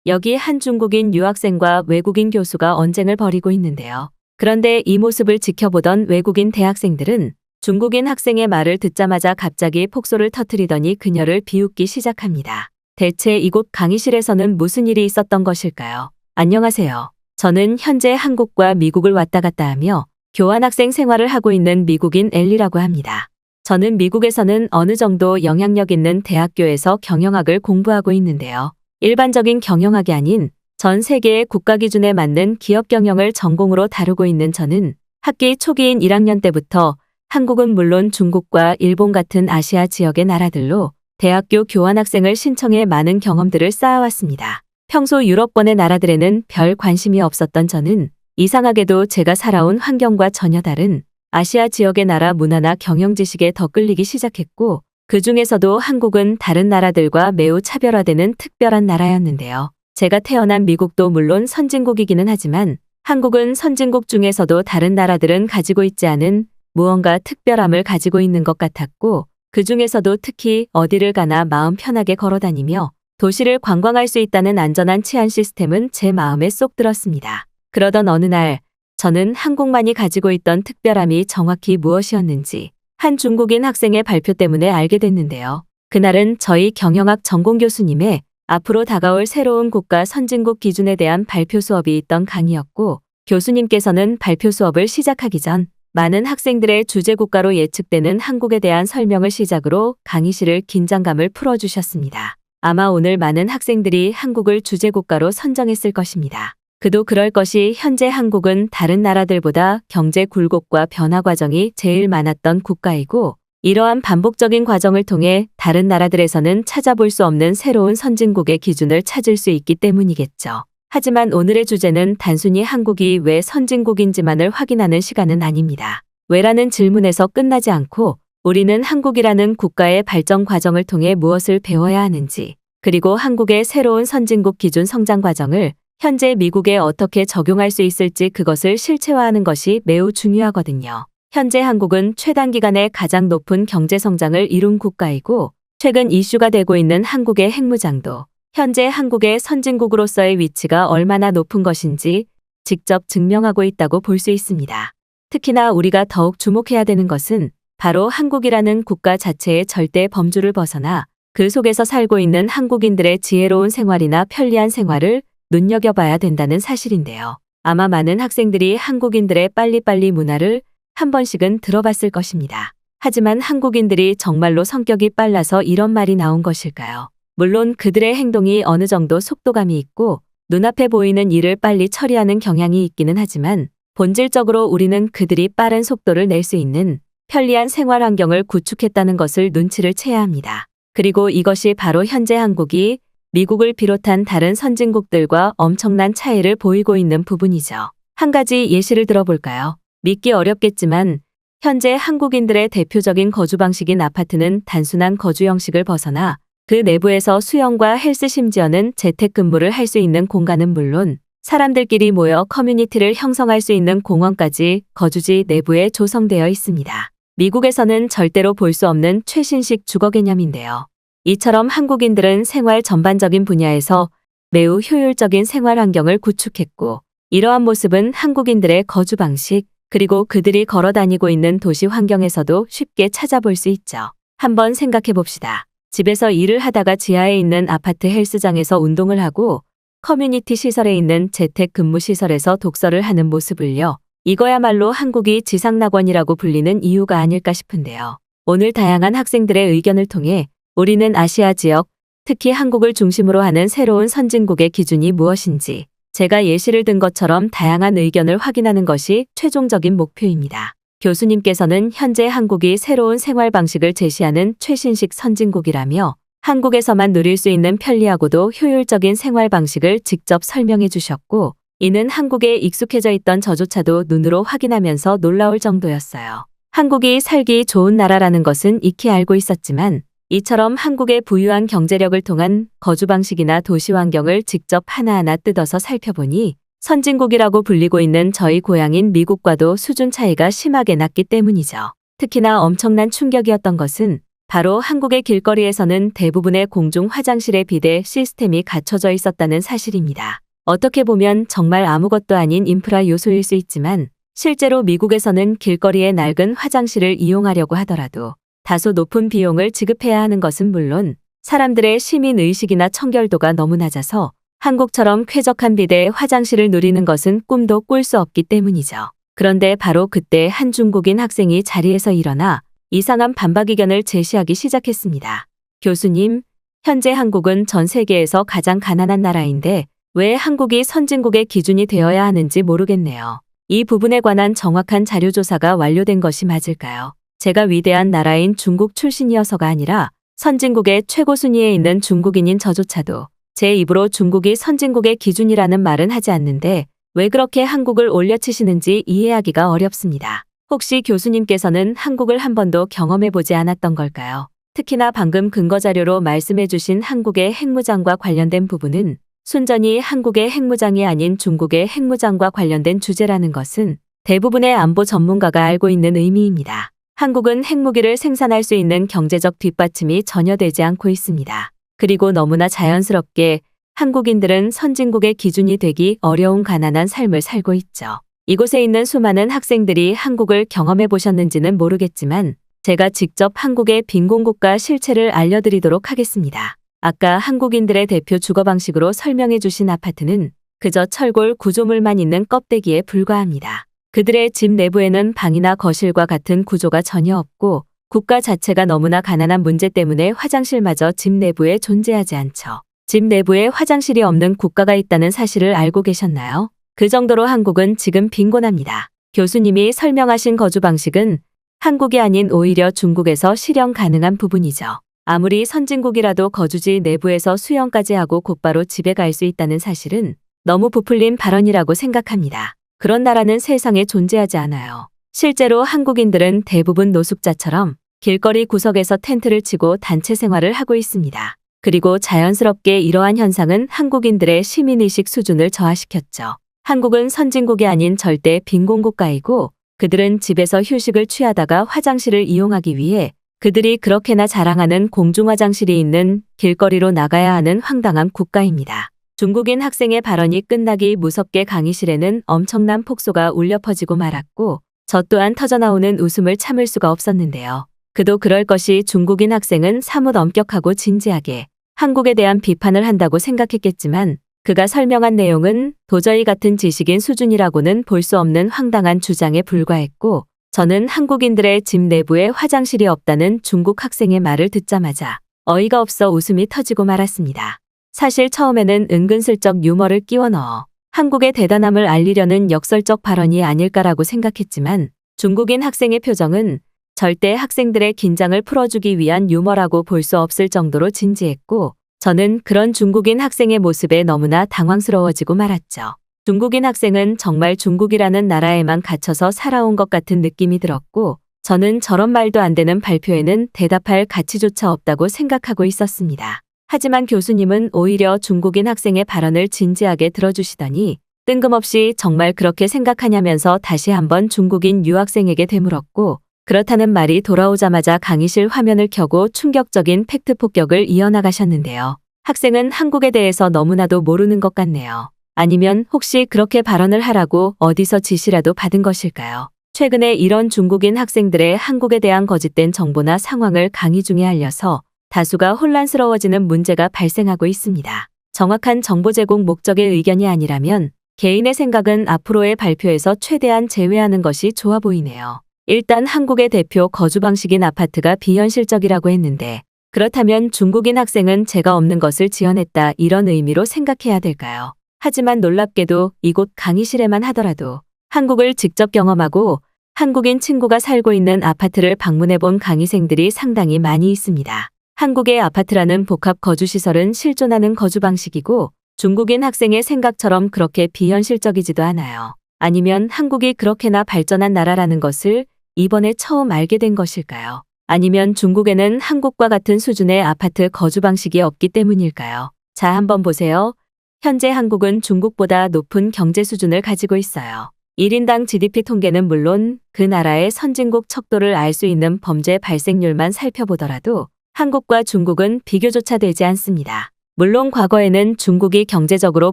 여기 한 중국인 유학생과 외국인 교수가 언쟁을 벌이고 있는데요. 그런데 이 모습을 지켜보던 외국인 대학생들은 중국인 학생의 말을 듣자마자 갑자기 폭소를 터뜨리더니 그녀를 비웃기 시작합니다. 대체 이곳 강의실에서는 무슨 일이 있었던 것일까요? 안녕하세요. 저는 현재 한국과 미국을 왔다 갔다 하며 교환학생 생활을 하고 있는 미국인 엘리라고 합니다. 저는 미국에서는 어느 정도 영향력 있는 대학교에서 경영학을 공부하고 있는데요. 일반적인 경영학이 아닌 전 세계의 국가 기준에 맞는 기업 경영을 전공으로 다루고 있는 저는 학기 초기인 1학년 때부터 한국은 물론 중국과 일본 같은 아시아 지역의 나라들로 대학교 교환학생을 신청해 많은 경험들을 쌓아왔습니다. 평소 유럽권의 나라들에는 별 관심이 없었던 저는 이상하게도 제가 살아온 환경과 전혀 다른 아시아 지역의 나라 문화나 경영 지식에 더 끌리기 시작했고 그 중에서도 한국은 다른 나라들과 매우 차별화되는 특별한 나라였는데요. 제가 태어난 미국도 물론 선진국이기는 하지만 한국은 선진국 중에서도 다른 나라들은 가지고 있지 않은 무언가 특별함을 가지고 있는 것 같았고 그 중에서도 특히 어디를 가나 마음 편하게 걸어다니며 도시를 관광할 수 있다는 안전한 치안 시스템은 제 마음에 쏙 들었습니다. 그러던 어느 날 저는 한국만이 가지고 있던 특별함이 정확히 무엇이었는지 한 중국인 학생의 발표 때문에 알게 됐는데요. 그날은 저희 경영학 전공 교수님의 앞으로 다가올 새로운 국가 선진국 기준에 대한 발표 수업이 있던 강의였고 교수님께서는 발표 수업을 시작하기 전 많은 학생들의 주재 국가로 예측되는 한국에 대한 설명을 시작으로 강의실을 긴장감을 풀어주셨습니다. 아마 오늘 많은 학생들이 한국을 주재 국가로 선정했을 것입니다. 그도 그럴 것이 현재 한국은 다른 나라들보다 경제 굴곡과 변화 과정이 제일 많았던 국가이고 이러한 반복적인 과정을 통해 다른 나라들에서는 찾아볼 수 없는 새로운 선진국의 기준을 찾을 수 있기 때문이겠죠. 하지만 오늘의 주제는 단순히 한국이 왜 선진국인지만을 확인하는 시간은 아닙니다. 왜라는 질문에서 끝나지 않고 우리는 한국이라는 국가의 발전 과정을 통해 무엇을 배워야 하는지 그리고 한국의 새로운 선진국 기준 성장 과정을 현재 미국에 어떻게 적용할 수 있을지 그것을 실체화하는 것이 매우 중요하거든요. 현재 한국은 최단기간에 가장 높은 경제 성장을 이룬 국가이고 최근 이슈가 되고 있는 한국의 핵무장도 현재 한국의 선진국으로서의 위치가 얼마나 높은 것인지 직접 증명하고 있다고 볼 수 있습니다. 특히나 우리가 더욱 주목해야 되는 것은 바로 한국이라는 국가 자체의 절대 범주를 벗어나 그 속에서 살고 있는 한국인들의 지혜로운 생활이나 편리한 생활을 눈여겨봐야 된다는 사실인데요. 아마 많은 학생들이 한국인들의 빨리빨리 문화를 한 번씩은 들어봤을 것입니다. 하지만 한국인들이 정말로 성격이 빨라서 이런 말이 나온 것일까요? 물론 그들의 행동이 어느 정도 속도감이 있고 눈앞에 보이는 일을 빨리 처리하는 경향이 있기는 하지만 본질적으로 우리는 그들이 빠른 속도를 낼 수 있는 편리한 생활 환경을 구축했다는 것을 눈치를 채야 합니다. 그리고 이것이 바로 현재 한국이 미국을 비롯한 다른 선진국들과 엄청난 차이를 보이고 있는 부분이죠. 한 가지 예시를 들어볼까요? 믿기 어렵겠지만 현재 한국인들의 대표적인 거주 방식인 아파트는 단순한 거주 형식을 벗어나 그 내부에서 수영과 헬스 심지어는 재택근무를 할 수 있는 공간은 물론 사람들끼리 모여 커뮤니티를 형성할 수 있는 공원까지 거주지 내부에 조성되어 있습니다. 미국에서는 절대로 볼 수 없는 최신식 주거 개념인데요. 이처럼 한국인들은 생활 전반적인 분야에서 매우 효율적인 생활 환경을 구축했고 이러한 모습은 한국인들의 거주 방식 그리고 그들이 걸어 다니고 있는 도시 환경에서도 쉽게 찾아볼 수 있죠. 한번 생각해 봅시다. 집에서 일을 하다가 지하에 있는 아파트 헬스장에서 운동을 하고 커뮤니티 시설에 있는 재택 근무 시설에서 독서를 하는 모습을요. 이거야말로 한국이 지상낙원이라고 불리는 이유가 아닐까 싶은데요. 오늘 다양한 학생들의 의견을 통해 우리는 아시아 지역, 특히 한국을 중심으로 하는 새로운 선진국의 기준이 무엇인지 제가 예시를 든 것처럼 다양한 의견을 확인하는 것이 최종적인 목표입니다. 교수님께서는 현재 한국이 새로운 생활 방식을 제시하는 최신식 선진국이라며 한국에서만 누릴 수 있는 편리하고도 효율적인 생활 방식을 직접 설명해 주셨고 이는 한국에 익숙해져 있던 저조차도 눈으로 확인하면서 놀라울 정도였어요. 한국이 살기 좋은 나라라는 것은 익히 알고 있었지만 이처럼 한국의 부유한 경제력을 통한 거주 방식이나 도시 환경을 직접 하나하나 뜯어서 살펴보니 선진국이라고 불리고 있는 저희 고향인 미국과도 수준 차이가 심하게 났기 때문이죠. 특히나 엄청난 충격이었던 것은 바로 한국의 길거리에서는 대부분의 공중 화장실의 비대 시스템이 갖춰져 있었다는 사실입니다. 어떻게 보면 정말 아무것도 아닌 인프라 요소일 수 있지만 실제로 미국에서는 길거리의 낡은 화장실을 이용하려고 하더라도 다소 높은 비용을 지급해야 하는 것은 물론 사람들의 시민의식이나 청결도가 너무 낮아서 한국처럼 쾌적한 비대 화장실을 누리는 것은 꿈도 꿀 수 없기 때문이죠. 그런데 바로 그때 한 중국인 학생이 자리에서 일어나 이상한 반박 의견을 제시하기 시작했습니다. 교수님, 현재 한국은 전 세계에서 가장 가난한 나라인데 왜 한국이 선진국의 기준이 되어야 하는지 모르겠네요. 이 부분에 관한 정확한 자료 조사가 완료된 것이 맞을까요? 제가 위대한 나라인 중국 출신이어서가 아니라 선진국의 최고 순위에 있는 중국인인 저조차도 제 입으로 중국이 선진국의 기준이라는 말은 하지 않는데 왜 그렇게 한국을 올려치시는지 이해하기가 어렵습니다. 혹시 교수님께서는 한국을 한 번도 경험해보지 않았던 걸까요? 특히나 방금 근거자료로 말씀해주신 한국의 핵무장과 관련된 부분은 순전히 한국의 핵무장이 아닌 중국의 핵무장과 관련된 주제라는 것은 대부분의 안보 전문가가 알고 있는 의미입니다. 한국은 핵무기를 생산할 수 있는 경제적 뒷받침이 전혀 되지 않고 있습니다. 그리고 너무나 자연스럽게 한국인들은 선진국의 기준이 되기 어려운 가난한 삶을 살고 있죠. 이곳에 있는 수많은 학생들이 한국을 경험해 보셨는지는 모르겠지만 제가 직접 한국의 빈곤국가 실체를 알려드리도록 하겠습니다. 아까 한국인들의 대표 주거 방식으로 설명해 주신 아파트는 그저 철골 구조물만 있는 껍데기에 불과합니다. 그들의 집 내부에는 방이나 거실과 같은 구조가 전혀 없고 국가 자체가 너무나 가난한 문제 때문에 화장실마저 집 내부에 존재하지 않죠. 집 내부에 화장실이 없는 국가가 있다는 사실을 알고 계셨나요? 그 정도로 한국은 지금 빈곤합니다. 교수님이 설명하신 거주 방식은 한국이 아닌 오히려 중국에서 실현 가능한 부분이죠. 아무리 선진국이라도 거주지 내부에서 수영까지 하고 곧바로 집에 갈 수 있다는 사실은 너무 부풀린 발언이라고 생각합니다. 그런 나라는 세상에 존재하지 않아요. 실제로 한국인들은 대부분 노숙자처럼 길거리 구석에서 텐트를 치고 단체 생활을 하고 있습니다. 그리고 자연스럽게 이러한 현상은 한국인들의 시민의식 수준을 저하시켰죠. 한국은 선진국이 아닌 절대 빈곤국가이고 그들은 집에서 휴식을 취하다가 화장실을 이용하기 위해 그들이 그렇게나 자랑하는 공중화장실이 있는 길거리로 나가야 하는 황당한 국가입니다. 중국인 학생의 발언이 끝나기 무섭게 강의실에는 엄청난 폭소가 울려 퍼지고 말았고 저 또한 터져나오는 웃음을 참을 수가 없었는데요. 그도 그럴 것이 중국인 학생은 사뭇 엄격하고 진지하게 한국에 대한 비판을 한다고 생각했겠지만 그가 설명한 내용은 도저히 같은 지식인 수준이라고는 볼 수 없는 황당한 주장에 불과했고 저는 한국인들의 집 내부에 화장실이 없다는 중국 학생의 말을 듣자마자 어이가 없어 웃음이 터지고 말았습니다. 사실 처음에는 은근슬쩍 유머를 끼워 넣어 한국의 대단함을 알리려는 역설적 발언이 아닐까라고 생각했지만 중국인 학생의 표정은 절대 학생들의 긴장을 풀어주기 위한 유머라고 볼 수 없을 정도로 진지했고 저는 그런 중국인 학생의 모습에 너무나 당황스러워지고 말았죠. 중국인 학생은 정말 중국이라는 나라에만 갇혀서 살아온 것 같은 느낌이 들었고 저는 저런 말도 안 되는 발표에는 대답할 가치조차 없다고 생각하고 있었습니다. 하지만 교수님은 오히려 중국인 학생의 발언을 진지하게 들어주시더니 뜬금없이 정말 그렇게 생각하냐면서 다시 한번 중국인 유학생에게 되물었고 그렇다는 말이 돌아오자마자 강의실 화면을 켜고 충격적인 팩트 폭격을 이어나가셨는데요. 학생은 한국에 대해서 너무나도 모르는 것 같네요. 아니면 혹시 그렇게 발언을 하라고 어디서 지시라도 받은 것일까요? 최근에 이런 중국인 학생들의 한국에 대한 거짓된 정보나 상황을 강의 중에 알려서 다수가 혼란스러워지는 문제가 발생하고 있습니다. 정확한 정보 제공 목적의 의견이 아니라면 개인의 생각은 앞으로의 발표에서 최대한 제외하는 것이 좋아 보이네요. 일단 한국의 대표 거주 방식인 아파트가 비현실적이라고 했는데 그렇다면 중국인 학생은 죄가 없는 것을 지어냈다 이런 의미로 생각해야 될까요? 하지만 놀랍게도 이곳 강의실에만 하더라도 한국을 직접 경험하고 한국인 친구가 살고 있는 아파트를 방문해 본 강의생들이 상당히 많이 있습니다. 한국의 아파트라는 복합 거주시설은 실존하는 거주 방식이고 중국인 학생의 생각처럼 그렇게 비현실적이지도 않아요. 아니면 한국이 그렇게나 발전한 나라라는 것을 이번에 처음 알게 된 것일까요? 아니면 중국에는 한국과 같은 수준의 아파트 거주 방식이 없기 때문일까요? 자, 한번 보세요. 현재 한국은 중국보다 높은 경제 수준을 가지고 있어요. 1인당 GDP 통계는 물론 그 나라의 선진국 척도를 알 수 있는 범죄 발생률만 살펴보더라도 한국과 중국은 비교조차 되지 않습니다. 물론 과거에는 중국이 경제적으로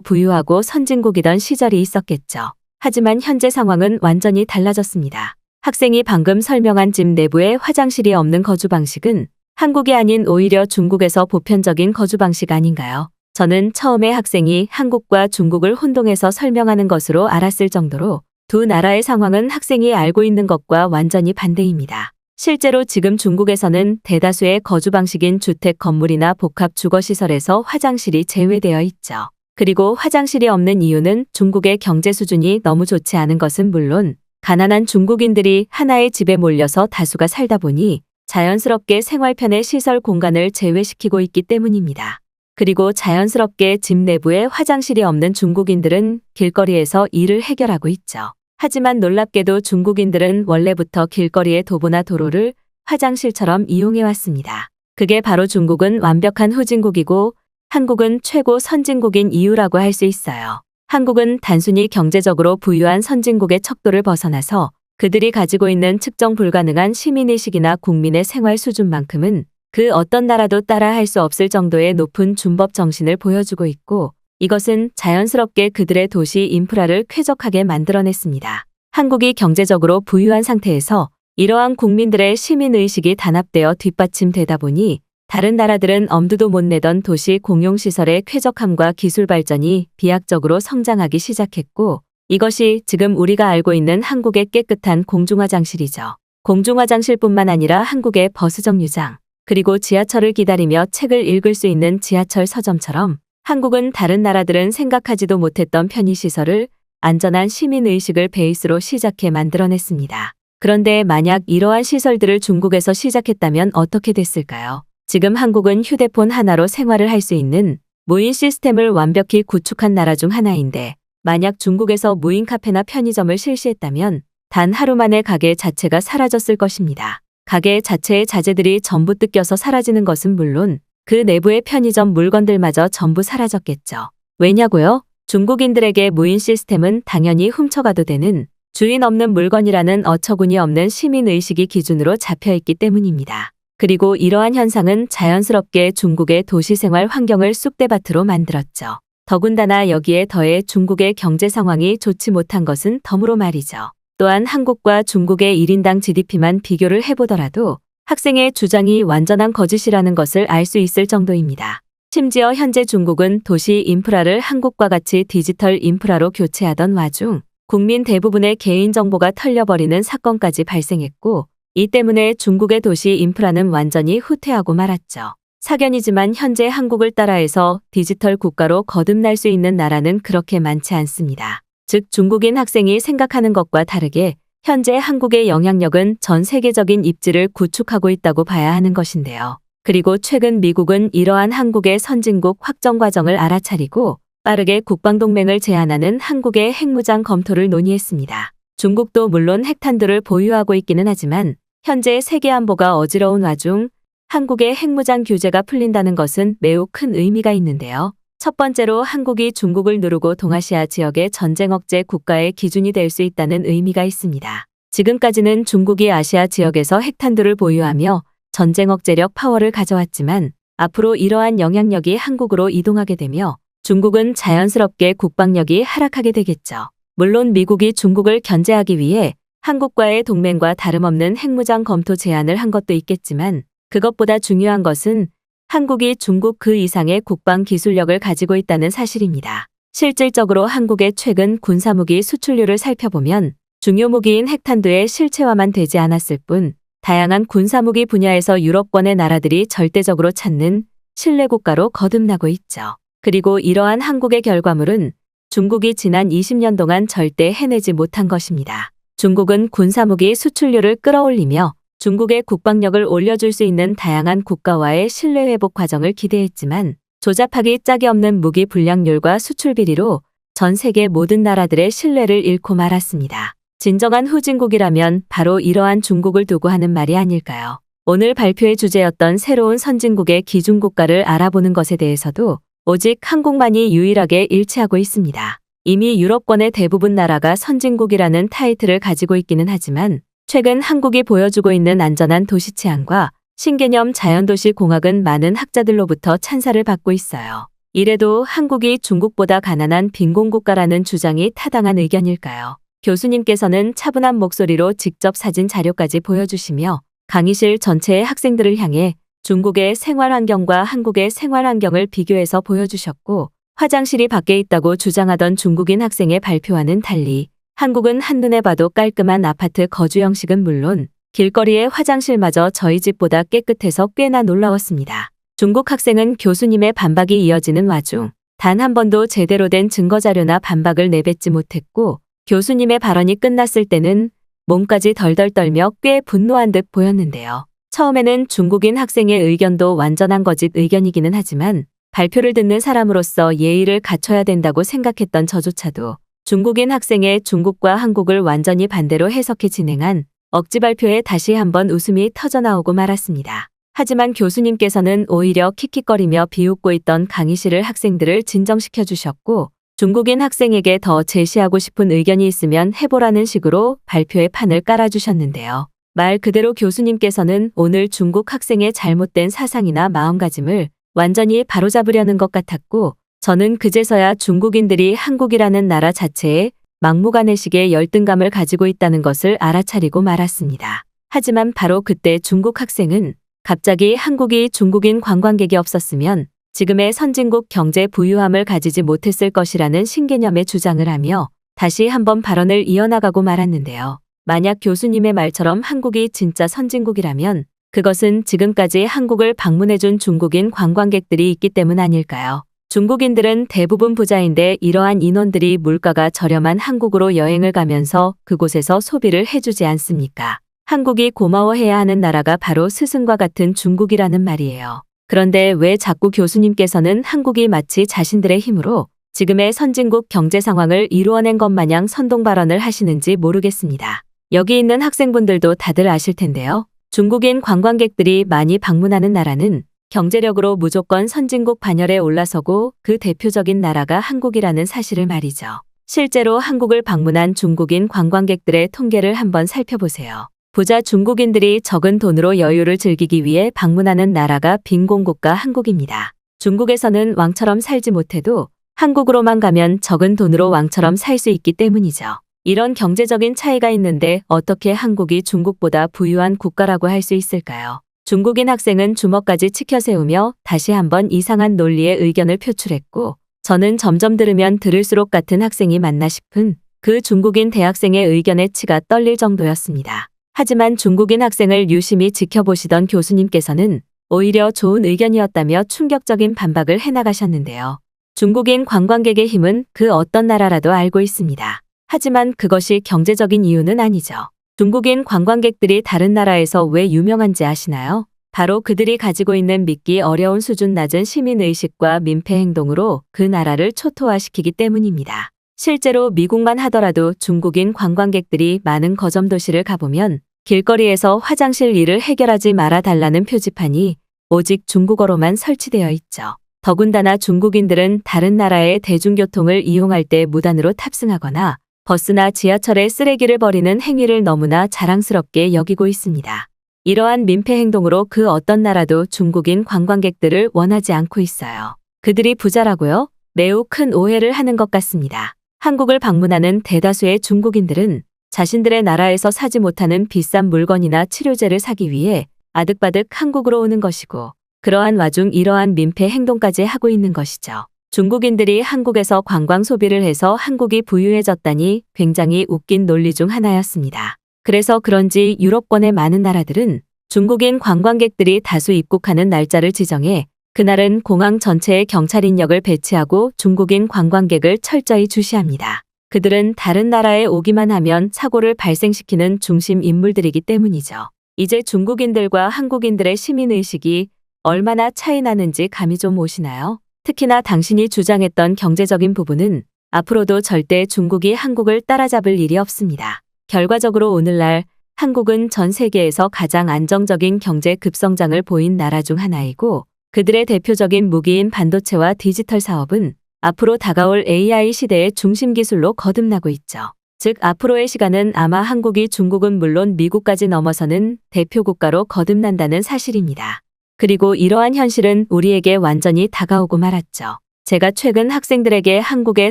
부유하고 선진국이던 시절이 있었겠죠. 하지만 현재 상황은 완전히 달라졌습니다. 학생이 방금 설명한 집 내부에 화장실이 없는 거주 방식은 한국이 아닌 오히려 중국에서 보편적인 거주 방식 아닌가요? 저는 처음에 학생이 한국과 중국을 혼동해서 설명하는 것으로 알았을 정도로 두 나라의 상황은 학생이 알고 있는 것과 완전히 반대입니다. 실제로 지금 중국에서는 대다수의 거주 방식인 주택 건물이나 복합 주거시설에서 화장실이 제외되어 있죠. 그리고 화장실이 없는 이유는 중국의 경제 수준이 너무 좋지 않은 것은 물론 가난한 중국인들이 하나의 집에 몰려서 다수가 살다 보니 자연스럽게 생활편의 시설 공간을 제외시키고 있기 때문입니다. 그리고 자연스럽게 집 내부에 화장실이 없는 중국인들은 길거리에서 일을 해결하고 있죠. 하지만 놀랍게도 중국인들은 원래부터 길거리의 도보나 도로를 화장실처럼 이용해왔습니다. 그게 바로 중국은 완벽한 후진국이고 한국은 최고 선진국인 이유라고 할 수 있어요. 한국은 단순히 경제적으로 부유한 선진국의 척도를 벗어나서 그들이 가지고 있는 측정 불가능한 시민의식이나 국민의 생활 수준만큼은 그 어떤 나라도 따라 할 수 없을 정도의 높은 준법 정신을 보여주고 있고 이것은 자연스럽게 그들의 도시 인프라를 쾌적하게 만들어냈습니다. 한국이 경제적으로 부유한 상태에서 이러한 국민들의 시민의식이 단합되어 뒷받침되다 보니 다른 나라들은 엄두도 못 내던 도시 공용시설의 쾌적함과 기술 발전이 비약적으로 성장하기 시작했고 이것이 지금 우리가 알고 있는 한국의 깨끗한 공중화장실이죠. 공중화장실뿐만 아니라 한국의 버스 정류장, 그리고 지하철을 기다리며 책을 읽을 수 있는 지하철 서점처럼 한국은 다른 나라들은 생각하지도 못했던 편의시설을 안전한 시민의식을 베이스로 시작해 만들어냈습니다. 그런데 만약 이러한 시설들을 중국에서 시작했다면 어떻게 됐을까요? 지금 한국은 휴대폰 하나로 생활을 할 수 있는 무인 시스템을 완벽히 구축한 나라 중 하나인데 만약 중국에서 무인 카페나 편의점을 실시했다면 단 하루 만에 가게 자체가 사라졌을 것입니다. 가게 자체의 자재들이 전부 뜯겨서 사라지는 것은 물론 그 내부의 편의점 물건들마저 전부 사라졌겠죠. 왜냐고요? 중국인들에게 무인 시스템은 당연히 훔쳐가도 되는 주인 없는 물건이라는 어처구니 없는 시민의식이 기준으로 잡혀있기 때문입니다. 그리고 이러한 현상은 자연스럽게 중국의 도시생활 환경을 쑥대밭으로 만들었죠. 더군다나 여기에 더해 중국의 경제 상황이 좋지 못한 것은 덤으로 말이죠. 또한 한국과 중국의 1인당 GDP만 비교를 해보더라도 학생의 주장이 완전한 거짓이라는 것을 알 수 있을 정도입니다. 심지어 현재 중국은 도시 인프라를 한국과 같이 디지털 인프라로 교체하던 와중 국민 대부분의 개인정보가 털려버리는 사건까지 발생했고 이 때문에 중국의 도시 인프라는 완전히 후퇴하고 말았죠. 사견이지만 현재 한국을 따라해서 디지털 국가로 거듭날 수 있는 나라는 그렇게 많지 않습니다. 즉 중국인 학생이 생각하는 것과 다르게 현재 한국의 영향력은 전 세계적인 입지를 구축하고 있다고 봐야 하는 것인데요. 그리고 최근 미국은 이러한 한국의 선진국 확정 과정을 알아차리고 빠르게 국방동맹을 제안하는 한국의 핵무장 검토를 논의했습니다. 중국도 물론 핵탄두를 보유하고 있기는 하지만 현재 세계 안보가 어지러운 와중 한국의 핵무장 규제가 풀린다는 것은 매우 큰 의미가 있는데요. 첫 번째로 한국이 중국을 누르고 동아시아 지역의 전쟁 억제 국가의 기준이 될 수 있다는 의미가 있습니다. 지금까지는 중국이 아시아 지역에서 핵탄두를 보유하며 전쟁 억제력 파워를 가져왔지만 앞으로 이러한 영향력이 한국으로 이동하게 되며 중국은 자연스럽게 국방력이 하락하게 되겠죠. 물론 미국이 중국을 견제하기 위해 한국과의 동맹과 다름없는 핵무장 검토 제안을 한 것도 있겠지만 그것보다 중요한 것은 한국이 중국 그 이상의 국방 기술력을 가지고 있다는 사실입니다. 실질적으로 한국의 최근 군사무기 수출률을 살펴보면 중요 무기인 핵탄두의 실체화만 되지 않았을 뿐 다양한 군사무기 분야에서 유럽권의 나라들이 절대적으로 찾는 신뢰 국가로 거듭나고 있죠. 그리고 이러한 한국의 결과물은 중국이 지난 20년 동안 절대 해내지 못한 것입니다. 중국은 군사무기 수출률을 끌어올리며 중국의 국방력을 올려줄 수 있는 다양한 국가와의 신뢰 회복 과정을 기대했지만 조잡하기 짝이 없는 무기 불량률과 수출 비리로 전 세계 모든 나라들의 신뢰를 잃고 말았습니다. 진정한 후진국이라면 바로 이러한 중국을 두고 하는 말이 아닐까요? 오늘 발표의 주제였던 새로운 선진국의 기준국가를 알아보는 것에 대해서도 오직 한국만이 유일하게 일치하고 있습니다. 이미 유럽권의 대부분 나라가 선진국이라는 타이틀을 가지고 있기는 하지만 최근 한국이 보여주고 있는 안전한 도시 치안과 신개념 자연도시 공학은 많은 학자들로부터 찬사를 받고 있어요. 이래도 한국이 중국보다 가난한 빈곤국가라는 주장이 타당한 의견일까요? 교수님께서는 차분한 목소리로 직접 사진 자료까지 보여주시며 강의실 전체의 학생들을 향해 중국의 생활환경과 한국의 생활환경을 비교해서 보여주셨고 화장실이 밖에 있다고 주장하던 중국인 학생의 발표와는 달리 한국은 한눈에 봐도 깔끔한 아파트 거주 형식은 물론 길거리의 화장실마저 저희 집보다 깨끗해서 꽤나 놀라웠습니다. 중국 학생은 교수님의 반박이 이어지는 와중 단 한 번도 제대로 된 증거자료나 반박을 내뱉지 못했고 교수님의 발언이 끝났을 때는 몸까지 덜덜 떨며 꽤 분노한 듯 보였는데요. 처음에는 중국인 학생의 의견도 완전한 거짓 의견이기는 하지만 발표를 듣는 사람으로서 예의를 갖춰야 된다고 생각했던 저조차도 중국인 학생의 중국과 한국을 완전히 반대로 해석해 진행한 억지 발표에 다시 한번 웃음이 터져나오고 말았습니다. 하지만 교수님께서는 오히려 킥킥거리며 비웃고 있던 강의실을 학생들을 진정시켜 주셨고 중국인 학생에게 더 제시하고 싶은 의견이 있으면 해보라는 식으로 발표의 판을 깔아주셨는데요. 말 그대로 교수님께서는 오늘 중국 학생의 잘못된 사상이나 마음가짐을 완전히 바로잡으려는 것 같았고 저는 그제서야 중국인들이 한국이라는 나라 자체에 막무가내식의 열등감을 가지고 있다는 것을 알아차리고 말았습니다. 하지만 바로 그때 중국 학생은 갑자기 한국이 중국인 관광객이 없었으면 지금의 선진국 경제 부유함을 가지지 못했을 것이라는 신개념의 주장을 하며 다시 한번 발언을 이어나가고 말았는데요. 만약 교수님의 말처럼 한국이 진짜 선진국이라면 그것은 지금까지 한국을 방문해준 중국인 관광객들이 있기 때문 아닐까요? 중국인들은 대부분 부자인데 이러한 인원들이 물가가 저렴한 한국으로 여행을 가면서 그곳에서 소비를 해주지 않습니까? 한국이 고마워해야 하는 나라가 바로 스승과 같은 중국이라는 말이에요. 그런데 왜 자꾸 교수님께서는 한국이 마치 자신들의 힘으로 지금의 선진국 경제 상황을 이루어낸 것 마냥 선동 발언을 하시는지 모르겠습니다. 여기 있는 학생분들도 다들 아실 텐데요. 중국인 관광객들이 많이 방문하는 나라는 경제력으로 무조건 선진국 반열에 올라서고 그 대표적인 나라가 한국이라는 사실을 말이죠. 실제로 한국을 방문한 중국인 관광객들의 통계를 한번 살펴보세요. 부자 중국인들이 적은 돈으로 여유를 즐기기 위해 방문하는 나라가 빈곤국가 한국입니다. 중국에서는 왕처럼 살지 못해도 한국으로만 가면 적은 돈으로 왕처럼 살 수 있기 때문이죠. 이런 경제적인 차이가 있는데 어떻게 한국이 중국보다 부유한 국가라고 할 수 있을까요? 중국인 학생은 주먹까지 치켜 세우며 다시 한번 이상한 논리의 의견을 표출했고 저는 점점 들으면 들을수록 같은 학생이 맞나 싶은 그 중국인 대학생의 의견에 치가 떨릴 정도였습니다. 하지만 중국인 학생을 유심히 지켜보시던 교수님께서는 오히려 좋은 의견이었다며 충격적인 반박을 해나가셨는데요. 중국인 관광객의 힘은 그 어떤 나라라도 알고 있습니다. 하지만 그것이 경제적인 이유는 아니죠. 중국인 관광객들이 다른 나라에서 왜 유명한지 아시나요? 바로 그들이 가지고 있는 믿기 어려운 수준 낮은 시민의식과 민폐 행동으로 그 나라를 초토화시키기 때문입니다. 실제로 미국만 하더라도 중국인 관광객들이 많은 거점 도시를 가보면 길거리에서 화장실 일을 해결하지 말아달라는 표지판이 오직 중국어로만 설치되어 있죠. 더군다나 중국인들은 다른 나라의 대중교통을 이용할 때 무단으로 탑승하거나 버스나 지하철에 쓰레기를 버리는 행위를 너무나 자랑스럽게 여기고 있습니다. 이러한 민폐 행동으로 그 어떤 나라도 중국인 관광객들을 원하지 않고 있어요. 그들이 부자라고요? 매우 큰 오해를 하는 것 같습니다. 한국을 방문하는 대다수의 중국인들은 자신들의 나라에서 사지 못하는 비싼 물건이나 치료제를 사기 위해 아득바득 한국으로 오는 것이고 그러한 와중 이러한 민폐 행동까지 하고 있는 것이죠. 중국인들이 한국에서 관광 소비를 해서 한국이 부유해졌다니 굉장히 웃긴 논리 중 하나였습니다. 그래서 그런지 유럽권의 많은 나라들은 중국인 관광객들이 다수 입국하는 날짜를 지정해 그날은 공항 전체에 경찰 인력을 배치하고 중국인 관광객을 철저히 주시합니다. 그들은 다른 나라에 오기만 하면 사고를 발생시키는 중심 인물들이기 때문이죠. 이제 중국인들과 한국인들의 시민의식이 얼마나 차이 나는지 감이 좀 오시나요? 특히나 당신이 주장했던 경제적인 부분은 앞으로도 절대 중국이 한국을 따라잡을 일이 없습니다. 결과적으로 오늘날 한국은 전 세계에서 가장 안정적인 경제 급성장을 보인 나라 중 하나이고 그들의 대표적인 무기인 반도체와 디지털 사업은 앞으로 다가올 AI 시대의 중심 기술로 거듭나고 있죠. 즉, 앞으로의 시간은 아마 한국이 중국은 물론 미국까지 넘어서는 대표 국가로 거듭난다는 사실입니다. 그리고 이러한 현실은 우리에게 완전히 다가오고 말았죠. 제가 최근 학생들에게 한국의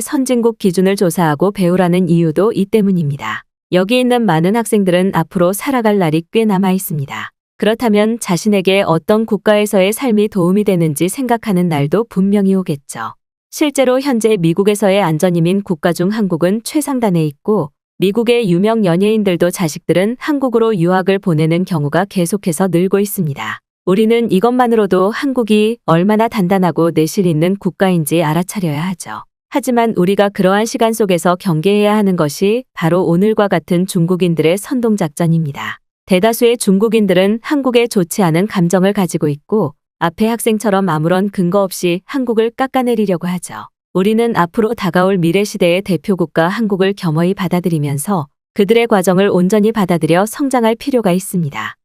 선진국 기준을 조사하고 배우라는 이유도 이 때문입니다. 여기 있는 많은 학생들은 앞으로 살아갈 날이 꽤 남아 있습니다. 그렇다면 자신에게 어떤 국가에서의 삶이 도움이 되는지 생각하는 날도 분명히 오겠죠. 실제로 현재 미국에서의 안전이민 국가 중 한국은 최상단에 있고 미국의 유명 연예인들도 자식들은 한국으로 유학을 보내는 경우가 계속해서 늘고 있습니다. 우리는 이것만으로도 한국이 얼마나 단단하고 내실 있는 국가인지 알아차려야 하죠. 하지만 우리가 그러한 시간 속에서 경계해야 하는 것이 바로 오늘과 같은 중국인들의 선동작전입니다. 대다수의 중국인들은 한국에 좋지 않은 감정을 가지고 있고 앞의 학생처럼 아무런 근거 없이 한국을 깎아내리려고 하죠. 우리는 앞으로 다가올 미래 시대의 대표국가 한국을 겸허히 받아들이면서 그들의 과정을 온전히 받아들여 성장할 필요가 있습니다.